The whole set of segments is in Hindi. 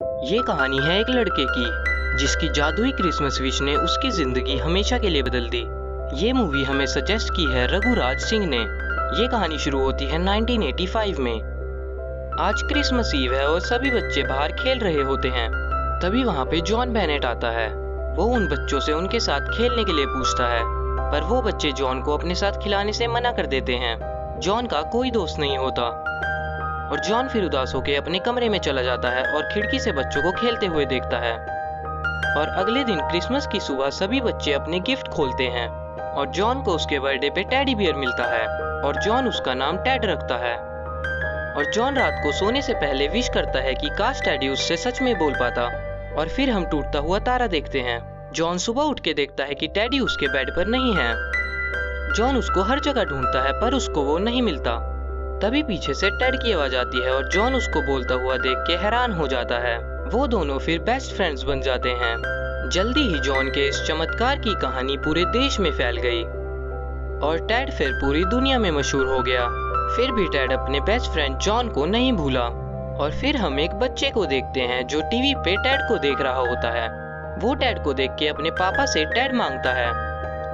ये कहानी है एक लड़के की जिसकी जादुई क्रिसमस विश ने उसकी जिंदगी हमेशा के लिए बदल दी। ये मूवी हमें सजेस्ट की है रघुराज सिंह ने। ये कहानी शुरू होती है 1985 में। आज क्रिसमस ईव है और सभी बच्चे बाहर खेल रहे होते हैं। तभी वहाँ पे जॉन बेनेट आता है। वो उन बच्चों से उनके साथ खेलने के लिए पूछता है, पर वो बच्चे जॉन को अपने साथ खिलाने से मना कर देते हैं। जॉन का कोई दोस्त नहीं होता और जॉन फिर उदास होकर अपने कमरे में चला जाता है और खिड़की से बच्चों को खेलते हुए देखता है। और अगले दिन क्रिसमस की सुबह सभी बच्चे अपने गिफ्ट खोलते हैं और जॉन को उसके बर्थडे पे टेडी बियर मिलता है और जॉन उसका नाम टेड रखता है। और जॉन रात को सोने से पहले विश करता है कि काश टेडी उससे सच में बोल पाता। और फिर हम टूटता हुआ तारा देखते हैं। जॉन सुबह उठ के देखता है कि टेडी उसके बेड पर नहीं है। जॉन उसको हर जगह ढूंढता है पर उसको वो नहीं मिलता। तभी पीछे से टेड की आवाज आती है और जॉन उसको बोलता हुआ देख के हैरान हो जाता है। वो दोनों फिर बेस्ट फ्रेंड्स बन जाते हैं। जल्दी ही जॉन के इस चमत्कार की कहानी पूरे देश में फैल गई और टेड फिर पूरी दुनिया में मशहूर हो गया। फिर भी टेड अपने बेस्ट फ्रेंड जॉन को नहीं भूला। और फिर हम एक बच्चे को देखते हैं जो टीवी पे टेड को देख रहा होता है। वो टेड को देख के अपने पापा से टेड मांगता है।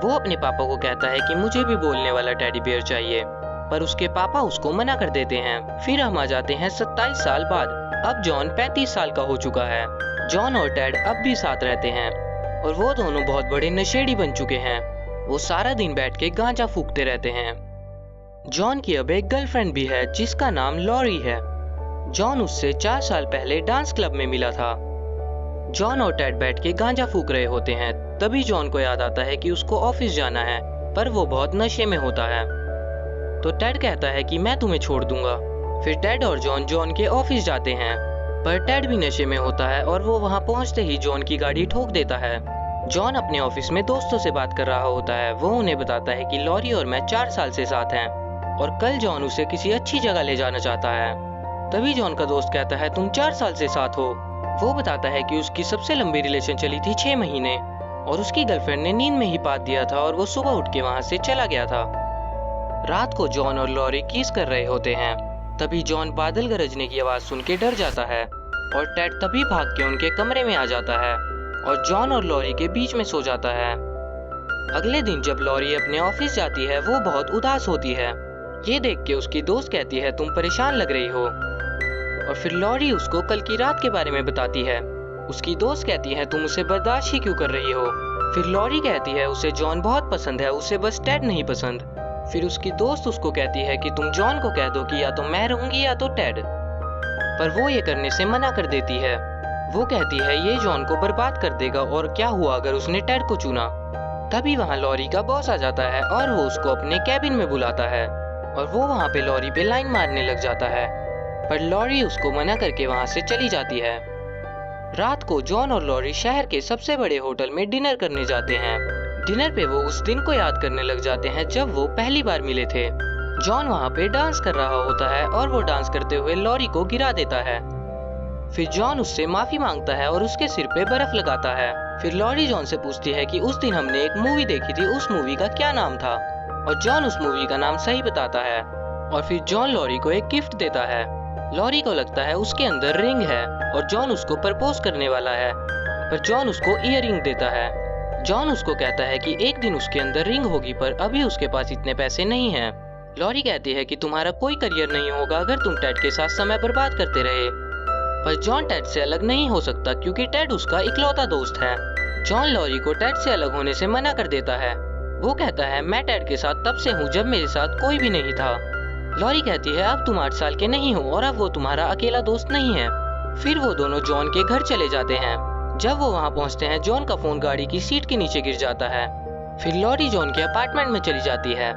वो अपने पापा को कहता है कि मुझे भी बोलने वाला टेडी बियर चाहिए, पर उसके पापा उसको मना कर देते हैं। फिर हम आ जाते हैं 27 साल बाद। अब जॉन 35 साल का हो चुका है। जॉन और टेड अब भी साथ रहते हैं और वो दोनों बहुत बड़े नशेड़ी बन चुके हैं। वो सारा दिन बैठ के गांजा फूकते रहते हैं। जॉन की अब एक गर्लफ्रेंड भी है जिसका नाम लॉरी है। जॉन उससे 4 साल पहले डांस क्लब में मिला था। जॉन और टेड बैठ के गांजा फूक रहे होते हैं। तभी जॉन को याद आता है कि उसको ऑफिस जाना है, पर वो बहुत नशे में होता है। तो टेड कहता है कि मैं तुम्हें छोड़ दूंगा। फिर टेड और जॉन के ऑफिस जाते हैं, पर टेड भी नशे में होता है और वो वहां पहुंचते ही जॉन की गाड़ी ठोक देता है। जॉन अपने ऑफिस में दोस्तों से बात कर रहा होता है। वो उन्हें बताता है कि लॉरी और मैं 4 साल से साथ हैं और कल जॉन उसे किसी अच्छी जगह ले जाना चाहता है। तभी जॉन का दोस्त कहता है तुम 4 साल से साथ हो। वो बताता है कि उसकी सबसे लंबी रिलेशन चली थी 6 महीने और उसकी गर्लफ्रेंड ने नींद में ही पात दिया था और वो सुबह उठ के वहां से चला गया था। रात को जॉन और लॉरी किस कर रहे होते हैं। तभी जॉन बादल गरजने की आवाज सुन के डर जाता है और टेड तभी भाग के उनके कमरे में आ जाता है और जॉन और लॉरी के बीच में सो जाता है। अगले दिन जब लॉरी अपने ऑफिस जाती है वो बहुत उदास होती है। ये देख के उसकी दोस्त कहती है तुम परेशान लग रही हो। और फिर लॉरी उसको कल की रात के बारे में बताती है। उसकी दोस्त कहती है तुम उसे बर्दाश्त ही क्यों कर रही हो। फिर लॉरी कहती है उसे जॉन बहुत पसंद है, उसे बस टेड नहीं पसंद। फिर उसकी दोस्त उसको कहती है कि तुम जॉन को कह दो कि या तो मैं रहूंगी या तो टेड, पर वो ये करने से मना कर देती है। वो कहती है ये जॉन को बर्बाद कर देगा और क्या हुआ अगर उसने टेड को चुना। तभी वहाँ लॉरी का बॉस आ जाता है और वो उसको अपने कैबिन में बुलाता है और वो वहाँ पे लॉरी पे लाइन मारने लग जाता है, पर लॉरी उसको मना करके वहाँ से चली जाती है। रात को जॉन और लॉरी शहर के सबसे बड़े होटल में डिनर करने जाते हैं। डिनर पे वो उस दिन को याद करने लग जाते हैं जब वो पहली बार मिले थे। जॉन वहाँ पे डांस कर रहा होता है और वो डांस करते हुए लॉरी को गिरा देता है। फिर जॉन उससे माफी मांगता है और उसके सिर पे बर्फ लगाता है। फिर लॉरी जॉन से पूछती है कि उस दिन हमने एक मूवी देखी थी, उस मूवी का क्या नाम था। और जॉन उस मूवी का नाम सही बताता है और फिर जॉन लॉरी को एक गिफ्ट देता है। लॉरी को लगता है उसके अंदर रिंग है और जॉन उसको प्रपोज करने वाला है, पर जॉन उसको ईयररिंग देता है। जॉन उसको कहता है कि एक दिन उसके अंदर रिंग होगी, पर अभी उसके पास इतने पैसे नहीं हैं। लॉरी कहती है कि तुम्हारा कोई करियर नहीं होगा अगर तुम टेड के साथ समय बर्बाद करते रहे, पर जॉन टेड से अलग नहीं हो सकता क्योंकि टेड उसका इकलौता दोस्त है। जॉन लॉरी को टेड से अलग होने से मना कर देता है। वो कहता है मैं टेड के साथ तब से हूँ जब मेरे साथ कोई भी नहीं था। लॉरी कहती है अब तुम 8 साल के नहीं हो और अब वो तुम्हारा अकेला दोस्त नहीं है। फिर वो दोनों जॉन के घर चले जाते हैं। जब वो वहाँ पहुँचते हैं जॉन का फोन गाड़ी की सीट के नीचे गिर जाता है। फिर लॉरी जॉन के अपार्टमेंट में चली जाती है।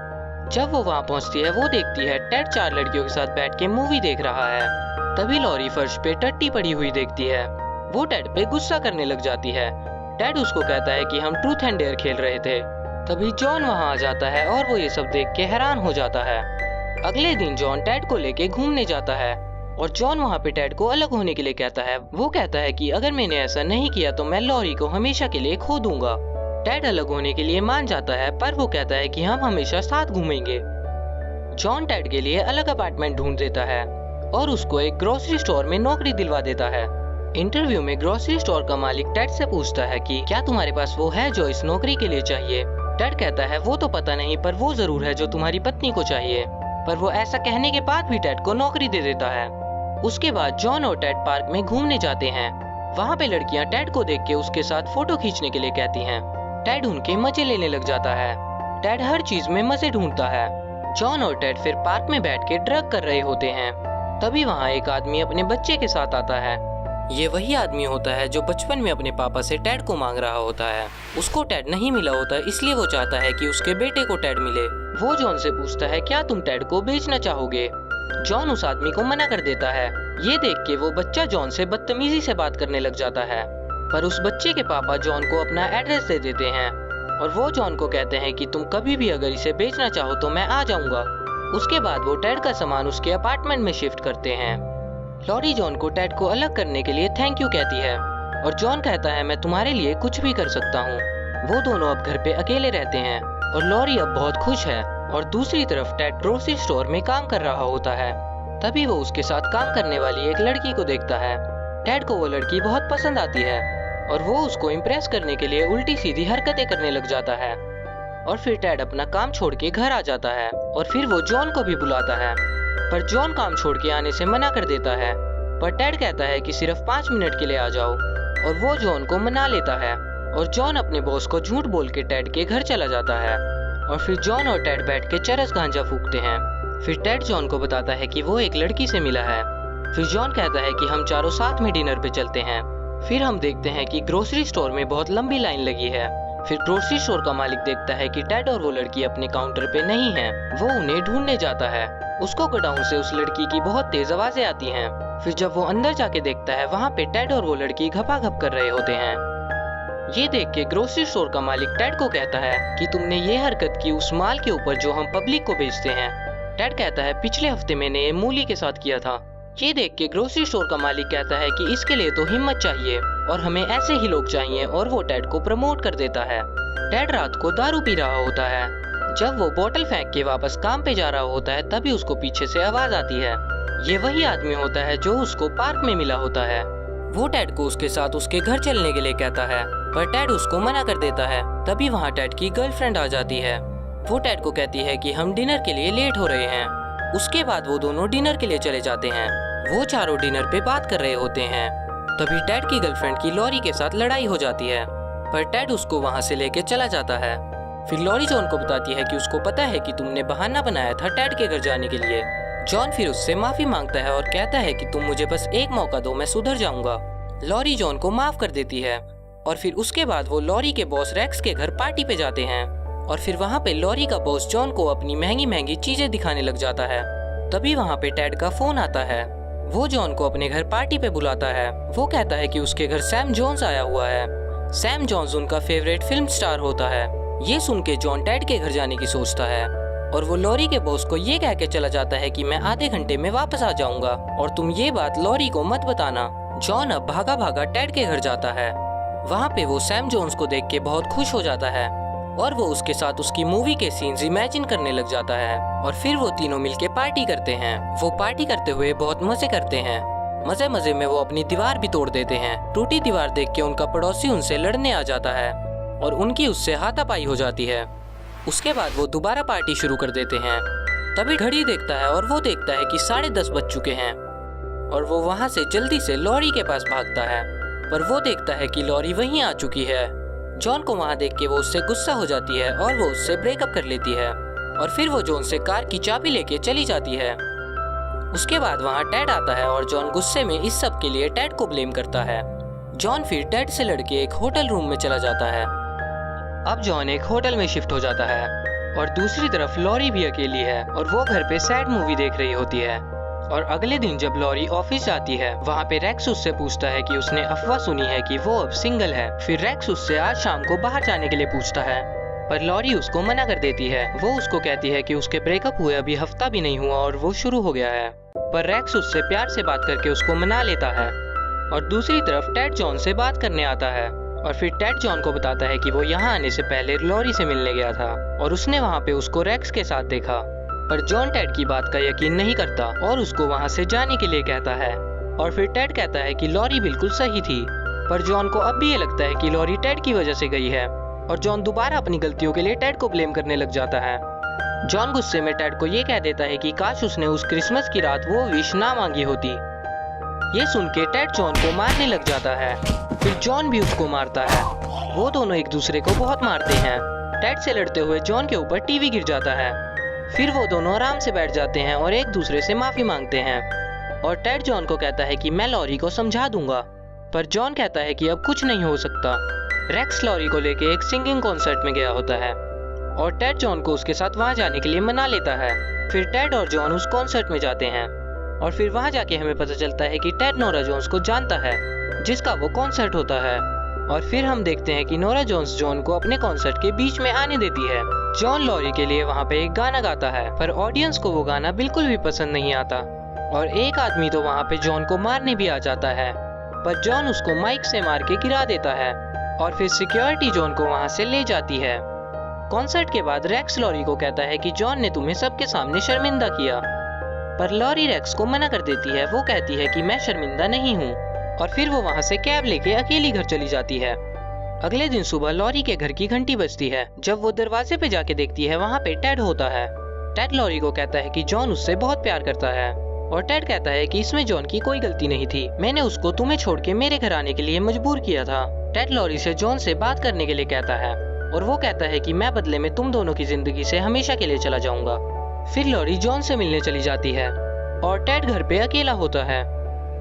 जब वो वहाँ पहुँचती है वो देखती है टेड 4 लड़कियों के साथ बैठ के मूवी देख रहा है। तभी लॉरी फर्श पे टट्टी पड़ी हुई देखती है। वो टेड पे गुस्सा करने लग जाती है। टेड उसको कहता है कि हम ट्रूथ एंड डेयर खेल रहे थे। तभी जॉन वहाँ आ जाता है और वो ये सब देख के हैरान हो जाता है। अगले दिन जॉन टेड को लेके घूमने जाता है और जॉन वहाँ पे टेड को अलग होने के लिए कहता है। वो कहता है कि अगर मैंने ऐसा नहीं किया तो मैं लॉरी को हमेशा के लिए खो दूंगा। टेड अलग होने के लिए मान जाता है, पर वो कहता है कि हम हमेशा साथ घूमेंगे। जॉन टेड के लिए अलग अपार्टमेंट ढूंढ देता है और उसको एक ग्रोसरी स्टोर में नौकरी दिलवा देता है। इंटरव्यू में ग्रोसरी स्टोर का मालिक टेड से पूछता है कि क्या तुम्हारे पास वो है जो इस नौकरी के लिए चाहिए। टेड कहता है वो तो पता नहीं, पर वो जरूर है जो तुम्हारी पत्नी को चाहिए। पर वो ऐसा कहने के बाद भी टेड को नौकरी दे देता है। उसके बाद जॉन और टेड पार्क में घूमने जाते हैं। वहाँ पे लड़कियाँ टेड को देख के उसके साथ फोटो खींचने के लिए कहती हैं। टेड उनके मजे लेने लग जाता है। टेड हर चीज में मजे ढूंढता है। जॉन और टेड फिर पार्क में बैठ के ड्रग कर रहे होते हैं। तभी वहाँ एक आदमी अपने बच्चे के साथ आता है। ये वही आदमी होता है जो बचपन में अपने पापा से टेड को मांग रहा होता है। उसको टेड नहीं मिला होता, इसलिए वो चाहता है कि उसके बेटे को टेड मिले। वो जॉन से पूछता है क्या तुम टेड को बेचना चाहोगे। जॉन उस आदमी को मना कर देता है। ये देख के वो बच्चा जॉन से बदतमीजी से बात करने लग जाता है। पर उस बच्चे के पापा जॉन को अपना एड्रेस दे देते हैं और वो जॉन को कहते हैं कि तुम कभी भी अगर इसे बेचना चाहो तो मैं आ जाऊंगा। उसके बाद वो टेड का सामान उसके अपार्टमेंट में शिफ्ट करते हैं। लॉरी जॉन को टेड को अलग करने के लिए थैंक यू कहती है और जॉन कहता है मैं तुम्हारे लिए कुछ भी कर सकता हूँ। वो दोनों अब घर पे अकेले रहते हैं और लॉरी अब बहुत खुश है। और दूसरी तरफ टेड ग्रोसरी स्टोर में काम कर रहा होता है। तभी वो उसके साथ काम करने वाली एक लड़की को देखता है। टेड को वो लड़की बहुत पसंद आती है और वो उसको इम्प्रेस करने के लिए उल्टी सीधी हरकतें करने लग जाता है। और फिर टेड अपना काम छोड़ के घर आ जाता है और फिर वो जॉन को भी बुलाता है। पर जॉन काम छोड़ के आने से मना कर देता है। पर टेड कहता है कि सिर्फ 5 मिनट के लिए आ जाओ और वो जॉन को मना लेता है। और जॉन अपने बॉस को झूठ बोल के टेड के घर चला जाता है। और फिर जॉन और टेड बैठ के चरस गांजा फूकते हैं। फिर टेड जॉन को बताता है कि वो एक लड़की से मिला है। फिर जॉन कहता है कि हम चारों साथ में डिनर पे चलते हैं। फिर हम देखते हैं कि ग्रोसरी स्टोर में बहुत लंबी लाइन लगी है। फिर ग्रोसरी स्टोर का मालिक देखता है कि टेड और वो लड़की अपने काउंटर पे नहीं है। वो उन्हें ढूंढने जाता है। उसको गोडाउन से उस लड़की की बहुत तेज आवाजें आती हैं। फिर जब वो अंदर जाके देखता है वहाँ पे टेड और वो लड़की घपाघप कर रहे होते हैं। ये देख के ग्रोसरी स्टोर का मालिक टेड को कहता है कि तुमने ये हरकत की उस माल के ऊपर जो हम पब्लिक को बेचते हैं। टेड कहता है पिछले हफ्ते मैंने ये मूली के साथ किया था। ये देख के ग्रोसरी स्टोर का मालिक कहता है कि इसके लिए तो हिम्मत चाहिए और हमें ऐसे ही लोग चाहिए और वो टेड को प्रमोट कर देता है। टेड रात को दारू पी रहा होता है। जब वो बोतल फेंक के वापस काम पे जा रहा होता है तभी उसको पीछे से आवाज आती है। ये वही आदमी होता है जो उसको पार्क में मिला होता है। वो टेड को उसके साथ उसके घर चलने के लिए कहता है पर टेड उसको मना कर देता है। तभी वहाँ टेड की गर्लफ्रेंड आ जाती है। वो टेड को कहती है कि हम डिनर के लिए लेट हो रहे हैं। उसके बाद वो दोनों डिनर के लिए चले जाते हैं। वो चारों डिनर पे बात कर रहे होते हैं। तभी टेड की गर्लफ्रेंड की लॉरी के साथ लड़ाई हो जाती है पर टेड उसको वहाँ से लेके चला जाता है। फिर लॉरी जॉन को बताती है कि उसको पता है कि तुमने बहाना बनाया था टेड के घर जाने के लिए। जॉन फिर उससे माफी मांगता है और कहता है कि तुम मुझे बस एक मौका दो, मैं सुधर जाऊंगा। लॉरी जॉन को माफ कर देती है और फिर उसके बाद वो लॉरी के बॉस रेक्स के घर पार्टी पे जाते हैं। और फिर वहाँ पे लॉरी का बॉस जॉन को अपनी महंगी महंगी चीजें दिखाने लग जाता है। तभी वहाँ पे टेड का फोन आता है। वो जॉन को अपने घर पार्टी पे बुलाता है। वो कहता है कि उसके घर सैम जोन्स आया हुआ है। सैम जोन्स उनका फेवरेट फिल्म स्टार होता है। ये सुन के जॉन टेड के घर जाने की सोचता है और वो लॉरी के बॉस को ये कह के चला जाता है कि मैं आधे घंटे में वापस आ जाऊंगा और तुम ये बात लॉरी को मत बताना। जॉन अब भागा भागा टेड के घर जाता है। वहाँ पे वो सैम जोन्स को देख के बहुत खुश हो जाता है और वो उसके साथ उसकी मूवी के सीन्स इमेजिन करने लग जाता है। और फिर वो तीनों मिलके पार्टी करते हैं। वो पार्टी करते हुए बहुत मजे करते हैं। मजे मजे में वो अपनी दीवार भी तोड़ देते हैं। टूटी दीवार देख के उनका पड़ोसी उनसे लड़ने आ जाता है और उनकी उससे हाथापाई हो जाती है। उसके बाद वो दोबारा पार्टी शुरू कर देते हैं। तभी घड़ी देखता है और वो देखता है कि 10:30 बज चुके हैं और वो वहाँ से जल्दी से लॉरी के पास भागता है। पर वो देखता है कि लॉरी वहीं आ चुकी है। जॉन को वहाँ देख के वो उससे गुस्सा हो जाती है और वो उससे ब्रेकअप कर लेती है और फिर वो जॉन से कार की चाबी लेके चली जाती है। उसके बाद वहाँ टेड आता है और जॉन गुस्से में इस सब के लिए टेड को ब्लेम करता है। जॉन फिर टेड से लड़के एक होटल रूम में चला जाता है। अब जॉन एक होटल में शिफ्ट हो जाता है और दूसरी तरफ लॉरी भी अकेली है और वो घर पे सैड मूवी देख रही होती है। और अगले दिन जब लॉरी ऑफिस जाती है वहाँ पे रेक्स उससे पूछता है कि उसने अफवाह सुनी है कि वो अब सिंगल है। फिर रेक्स उससे आज शाम को बाहर जाने के लिए पूछता है पर लॉरी उसको मना कर देती है। वो उसको कहती है कि उसके ब्रेकअप हुए अभी हफ्ता भी नहीं हुआ और वो शुरू हो गया है। पर रेक्स उससे प्यार से बात करके उसको मना लेता है। और दूसरी तरफ टेड जॉन से बात करने आता है और फिर टेड जॉन को बताता है कि वो यहाँ आने से पहले लॉरी से मिलने गया था और उसने वहाँ पे उसको रेक्स के साथ देखा। पर जॉन टेड की बात का यकीन नहीं करता और उसको वहाँ से जाने के लिए कहता है और फिर टेड कहता है कि लॉरी बिल्कुल सही थी, पर जॉन को अब भी ये लगता है कि लॉरी टेड की वजह से गई है और जॉन दोबारा अपनी गलतियों के लिए टेड को ब्लेम करने लग जाता है। जॉन गुस्से में टेड को ये कह देता है कि काश उसने उस क्रिसमस की रात वो विश ना मांगी होती। ये सुन के टेड जॉन को मारने लग जाता है, फिर जॉन भी उसको मारता है। वो दोनों एक दूसरे को बहुत मारते हैं। टेड से लड़ते हुए जॉन के ऊपर टीवी गिर जाता है। फिर वो दोनों आराम से बैठ जाते हैं और एक दूसरे से माफी मांगते हैं और टेड जॉन को कहता है कि मैं लॉरी को समझा दूंगा, पर जॉन कहता है कि अब कुछ नहीं हो सकता। रेक्स लॉरी को लेके एक सिंगिंग कॉन्सर्ट में गया होता है और टेड जॉन को उसके साथ वहां जाने के लिए मना लेता है। फिर टेड और जॉन उस कॉन्सर्ट में जाते हैं और फिर वहां जाके हमें पता चलता है कि टेड नोरा जोन्स को जानता है जिसका वो कॉन्सर्ट होता है। और फिर हम देखते हैं कि नोरा जोन्स जॉन को अपने कॉन्सर्ट के बीच में आने देती है। जॉन लॉरी के लिए वहाँ पे एक गाना गाता है, पर ऑडियंस को वो गाना बिल्कुल भी पसंद नहीं आता और एक आदमी तो वहाँ पे जॉन को मारने भी आ जाता है, पर जॉन उसको माइक से मार के गिरा देता है और फिर सिक्योरिटी जॉन को वहाँ से ले जाती है। कॉन्सर्ट के बाद रेक्स लॉरी को कहता है कि जॉन ने तुम्हें सबके सामने शर्मिंदा किया, पर लॉरी रेक्स को मना कर देती है। वो कहती है कि मैं शर्मिंदा नहीं हूँ और फिर वो वहाँ से कैब लेके अकेली घर चली जाती है। अगले दिन सुबह लॉरी के घर की घंटी बजती है। जब वो दरवाजे पे जाके देखती है वहाँ पे टेड होता है। टेड लॉरी को कहता है कि जॉन उससे बहुत प्यार करता है और टेड कहता है कि इसमें जॉन की कोई गलती नहीं थी, मैंने उसको तुम्हें छोड़ के मेरे घर आने के लिए मजबूर किया था। टेड लॉरी से जॉन से बात करने के लिए कहता है और वो कहता है कि मैं बदले में तुम दोनों की जिंदगी से हमेशा के लिए चला जाऊंगा। फिर लॉरी जॉन से मिलने चली जाती है और टेड घर पे अकेला होता है।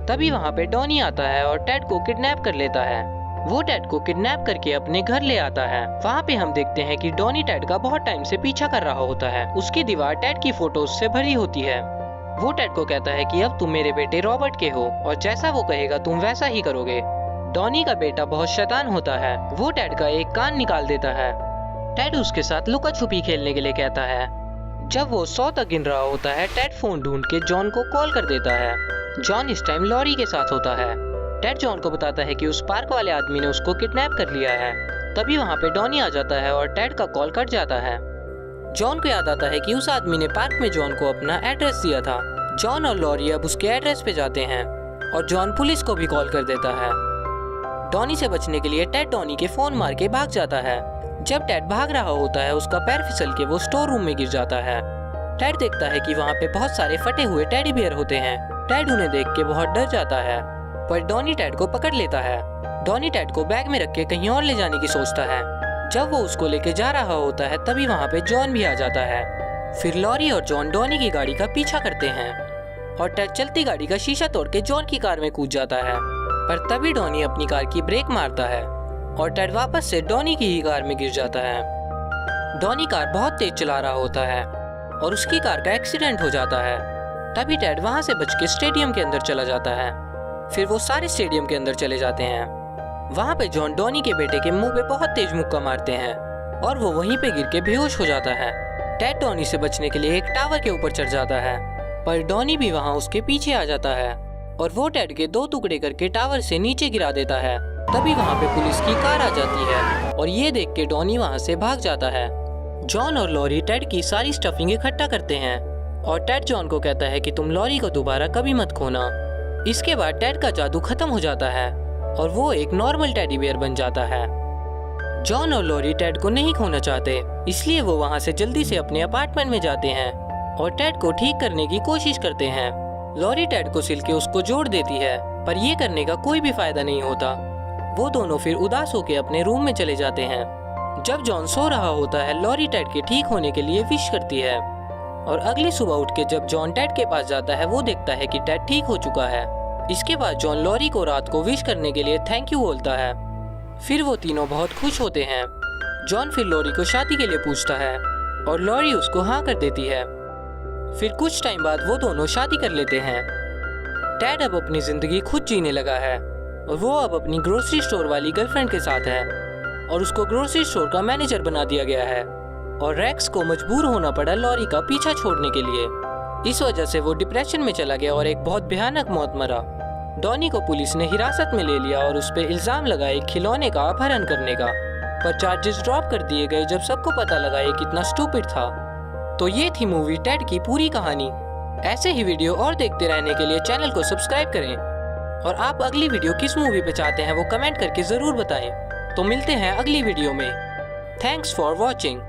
तभी वहाँ पे डॉनी आता है और टेड को किडनैप कर लेता है। वो टेड को किडनैप करके अपने घर ले आता है। वहाँ पे हम देखते हैं कि डॉनी टेड का बहुत टाइम से पीछा कर रहा होता है। उसकी दीवार टेड की फोटोज से भरी होती है। वो टेड को कहता है कि अब तुम मेरे बेटे रॉबर्ट के हो और जैसा वो कहेगा तुम वैसा ही करोगे। डॉनी का बेटा बहुत शैतान होता है। वो टेड का एक कान निकाल देता है। टेड उसके साथ लुका छुपी खेलने के लिए कहता है। जब वो 100 तक गिन रहा होता है टेड फोन ढूंढ के जॉन को कॉल कर देता है। जॉन इस टाइम लॉरी के साथ होता है। टेड जॉन को बताता है कि उस पार्क वाले आदमी ने उसको किडनैप कर लिया है। तभी वहाँ पे डॉनी आ जाता है और टेड का कॉल कट जाता है। जॉन को याद आता है कि उस आदमी ने पार्क में जॉन को अपना एड्रेस दिया था। जॉन और लॉरी अब उसके एड्रेस पे जाते हैं और जॉन पुलिस को भी कॉल कर देता है। डॉनी से बचने के लिए टेड डॉनी के फोन मार के भाग जाता है। जब टेड भाग रहा होता है उसका पैर फिसल के वो स्टोर रूम में गिर जाता है। टेड देखता है कि वहाँ पे बहुत सारे फटे हुए टेडी बियर होते हैं। टेड उन्हें देख के बहुत डर जाता है, पर डॉनी टेड को पकड़ लेता है। डॉनी टेड को बैग में रख के कहीं और ले जाने की सोचता है। जब वो उसको लेके जा रहा होता है तभी वहाँ पे जॉन भी आ जाता है। फिर लॉरी और जॉन डॉनी की गाड़ी का पीछा करते हैं और टेड चलती गाड़ी का शीशा तोड़ के जॉन की कार में कूद जाता है, पर तभी डॉनी अपनी कार की ब्रेक मारता है और टेड वापस से डॉनी की ही कार में गिर जाता है। डॉनी कार बहुत तेज चला रहा होता है और उसकी कार का एक्सीडेंट हो जाता है। तभी टेड वहाँ से बच के स्टेडियम के अंदर चला जाता है। फिर वो सारे स्टेडियम के अंदर चले जाते हैं। वहाँ पे जॉन डॉनी के बेटे के मुंह पे बहुत तेज मुक्का मारते हैं और वो वहीं पे गिर के बेहोश हो जाता है। टेड डॉनी से बचने के लिए एक टावर के ऊपर चढ़ जाता है, पर डॉनी भी वहाँ उसके पीछे आ जाता है और वो टेड के 2 टुकड़े करके टावर से नीचे गिरा देता है। तभी वहाँ पे पुलिस की कार आ जाती है और ये देख के डॉनी वहाँ से भाग जाता है। जॉन और लॉरी टेड की सारी स्टफिंग इकट्ठा करते हैं और टेड जॉन को कहता है कि तुम लॉरी को दोबारा कभी मत खोना। इसके बाद टेड का जादू खत्म हो जाता है और वो एक नॉर्मल टेडी बियर बन जाता है। जॉन और लॉरी टेड को नहीं खोना चाहते, इसलिए वो वहाँ से जल्दी से अपने अपार्टमेंट में जाते हैं और टेड को ठीक करने की कोशिश करते हैं। लॉरी टेड को सिल के उसको जोड़ देती है, पर ये करने का कोई भी फायदा नहीं होता। वो दोनों फिर उदास होकर अपने रूम में चले जाते हैं। जब जॉन सो रहा होता है लॉरी टेड के ठीक होने के लिए विश करती है और अगली सुबह उठ के जब जॉन टेड के पास जाता है वो देखता है कि टेड ठीक हो चुका है। इसके बाद जॉन लॉरी को रात को विश करने के लिए थैंक यू बोलता है। फिर वो तीनों बहुत खुश होते हैं। जॉन फिर लॉरी को शादी के लिए पूछता है और लॉरी उसको हाँ कर देती है। फिर कुछ टाइम बाद वो दोनों शादी कर लेते हैं। टेड अब अपनी जिंदगी खुद जीने लगा है और वो अब अपनी ग्रोसरी स्टोर वाली गर्लफ्रेंड के साथ है और उसको ग्रोसरी स्टोर का मैनेजर बना दिया गया है। और रेक्स को मजबूर होना पड़ा लॉरी का पीछा छोड़ने के लिए। इस वजह से वो डिप्रेशन में चला गया और एक बहुत भयानक मौत मरा। डॉनी को पुलिस ने हिरासत में ले लिया और उस पे इल्जाम लगाए खिलौने का अपहरण करने का, पर चार्जेस ड्रॉप कर दिए गए जब सबको पता लगा ये कितना स्टूपिड था। तो ये थी मूवी टेड की पूरी कहानी। ऐसे ही वीडियो और देखते रहने के लिए चैनल को सब्सक्राइब करें। और आप अगली वीडियो किस मूवी पे चाहते हैं वो कमेंट करके ज़रूर बताएं। तो मिलते हैं अगली वीडियो में। Thanks for watching.